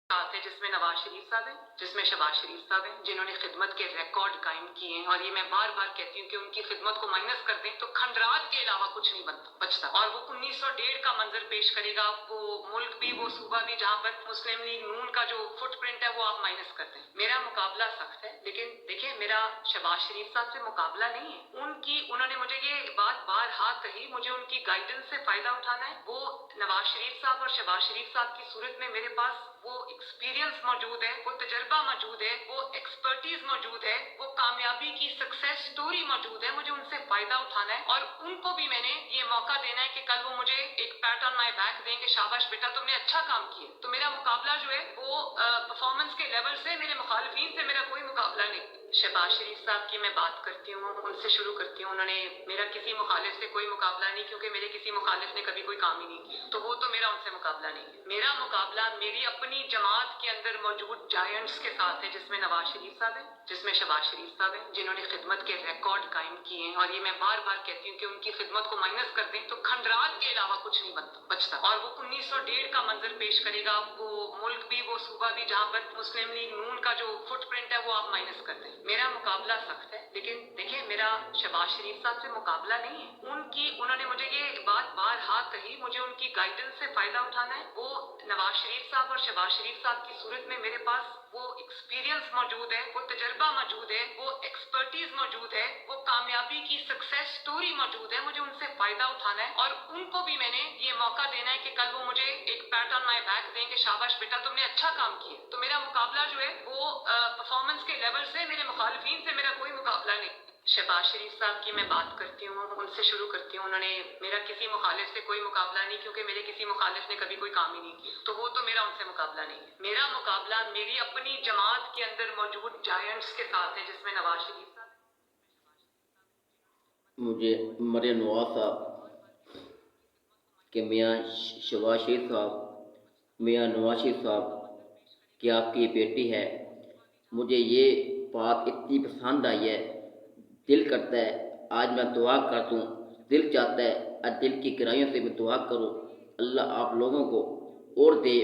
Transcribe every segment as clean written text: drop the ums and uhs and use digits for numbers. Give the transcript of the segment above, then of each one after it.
साथ है जिसमें नवाज शरीफ साहब हैं, जिसमें शहबाज शरीफ साहब हैं, जिन्होंने खिदमत के रिकॉर्ड कायम किए हैं। और ये मैं बार बार कहती हूँ कि उनकी खिदमत को माइनस कर दें तो खंडरात के अलावा कुछ नहीं बचता। और वो 1901 का मंजर पेश करेगा, वो मुल्क भी, वो सूबा भी जहाँ पर मुस्लिम लीग नून का जो फुटप्रिंट है वो आप माइनस कर दें। मेरा मुकाबला सख्त है, लेकिन देखिए मेरा शहबाज शरीफ साहब से मुकाबला नहीं है। उन्होंने मुझे ये बात बारहा कही, मुझे उनकी गाइडेंस से फायदा उठाना है। वो नवाज शरीफ साहब और शहबाज शरीफ साहब की सूरत में मेरे पास वो एक्सपीरियंस मौजूद है, वो तजर्बा मौजूद है, वो एक्सपर्टीज मौजूद है, वो कामयाबी की सक्सेस स्टोरी मौजूद है। मुझे उनसे फायदा उठाना है और उनको भी मैंने ये मौका देना है कि कल वो मुझे एक पैट ऑन माई बैक देंगे, शाबाश बेटा तुमने अच्छा काम किया। तो मेरा मुकाबला जो है वो परफॉर्मेंस के लेवल से, मेरे मुखालिफिन से मेरा कोई मुकाबला नहीं। शहबाज शरीफ साहब की मैं बात करती हूँ, उनसे शुरू करती हूँ। उन्होंने मेरा किसी मुखालिफ से कोई मुकाबला नहीं, क्योंकि मेरे किसी मुखालिफ ने कभी कोई काम ही नहीं किया, तो वो तो मेरा उनसे मुकाबला नहीं है। मेरा मुकाबला मेरी अपनी जमात के अंदर मौजूद जायंट्स के साथ है, जिसमें नवाज शरीफ साहब हैं, जिसमें शहबाज शरीफ साहब हैं, जिन्होंने खिदमत के रिकॉर्ड कायम किए हैं। और ये मैं बार बार कहती हूँ कि उनकी खिदमत को माइनस कर दें तो खंडरात के अलावा कुछ नहीं बचता। और वो 1901 का मंजर पेश करेगा, वो मुल्क भी, वो सूबा भी जहाँ पर मुस्लिम लीग नून का जो फुटप्रिंट है वो आप माइनस कर दें। मेरा मुकाबला सख्त है, लेकिन देखिए मेरा शहबाज शरीफ साहब से मुकाबला नहीं है। उन्होंने मुझे ये बात बारहा कही, मुझे उनकी गाइडेंस से फायदा उठाना है। वो नवाज शरीफ साहब और शहबाज शरीफ साहब की सूरत में मेरे पास वो एक्सपीरियंस मौजूद है, वो तजर्बा मौजूद है, वो एक्सपर्टीज मौजूद है, वो कामयाबी की सक्सेस स्टोरी मौजूद है। मुझे उनसे फायदा उठाना है और उनको भी मैंने ये मौका देना है कि कल वो मुझे एक पैट ऑन माई बैक देंगे, शाबाश बेटा तुमने अच्छा काम किया। तो मेरा मुकाबला जो है वो परफॉर्मेंस के लेवल से, मेरे मुखालिफिन से मेरा कोई मुकाबला नहीं। शहबाज शरीफ साहब की मैं बात करती हूँ, उनसे शुरू करती हूँ। उन्होंने मेरा किसी मुखालिफ से कोई मुकाबला नहीं, क्योंकि मेरे किसी मुखालिफ ने कभी कोई काम ही नहीं किया, तो वो तो मेरा उनसे मुकाबला नहीं है। मेरा मुकाबला मेरी अपनी जमात के अंदर मौजूद जायंट्स के साथ है, जिसमें नवाज शरीफ साहब। मुझे मरियम नवाज साहब के मियाँ शहबाज शरीफ साहब, मियाँ नवाज शरीफ साहब कि आपकी बेटी है, मुझे ये बात इतनी पसंद आई है, दिल करता है आज मैं दुआ कर दूँ, दिल चाहता है आज दिल की गहराइयों से मैं दुआ करूँ, अल्लाह आप लोगों को और दे।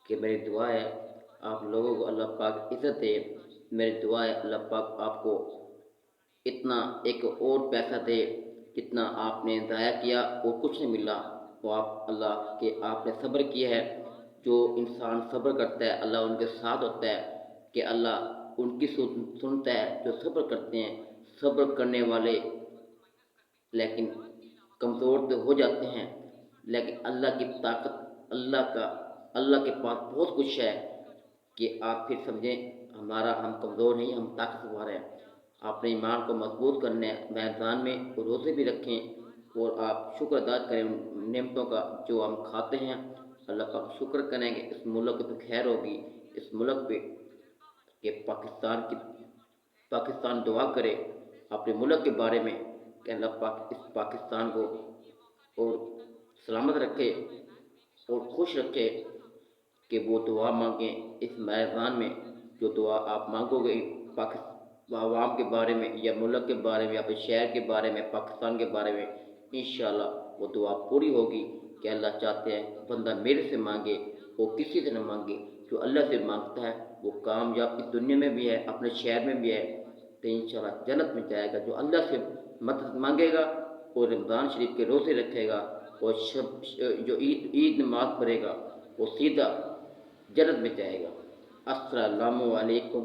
कि मेरी दुआ है आप लोगों को अल्लाह पाक इज़्ज़त दे। मेरी दुआ है अल्लाह पाक आपको इतना एक और पैसा दे जितना आपने ज़ाया किया और कुछ नहीं मिला। वो आप अल्लाह के आपने सब्र किया है, जो इंसान सब्र करता है अल्लाह उनके साथ होता है, कि अल्लाह उनकी सुनता है जो सब्र करते हैं। सब्र करने वाले लेकिन कमज़ोर तो हो जाते हैं, लेकिन अल्लाह की ताकत, अल्लाह के पास बहुत कुछ है कि आप फिर समझें हम कमज़ोर नहीं, हम ताकतवर हैं। अपने ईमान को मजबूत करने मैदान में रोज़े भी रखें और आप शुक्र अदा करें उन नेमतों का जो हम खाते हैं। अल्लाह पाक शुक्र करेंगे, इस मुल्क पे खैर होगी, इस मुल्क पे कि पाकिस्तान दुआ करे अपने मुल्क के बारे में कि अल्लाह पाक इस पाकिस्तान को और सलामत रखे और खुश रखे, कि वो दुआ मांगें इस मैदान में। जो दुआ आप मांगोगे पाकिस्तान आवाम के बारे में या मुल्क के बारे में या अपने शहर के बारे में, पाकिस्तान के बारे में, इंशाअल्लाह वो दुआ पूरी होगी। कि अल्लाह चाहते हैं बंदा मेरे से मांगे और किसी से न मांगे। जो अल्लाह से मांगता है वो कामयाब इस दुनिया में भी है, अपने शहर में भी है, तो इंशाअल्लाह जन्नत में जाएगा। जो अल्लाह से मदद मांगेगा और रमज़ान शरीफ के रोज़े रखेगा और जो ईद नमाज पढ़ेगा वो सीधा जन्नत में जाएगा। अस्सलामु अलैकुम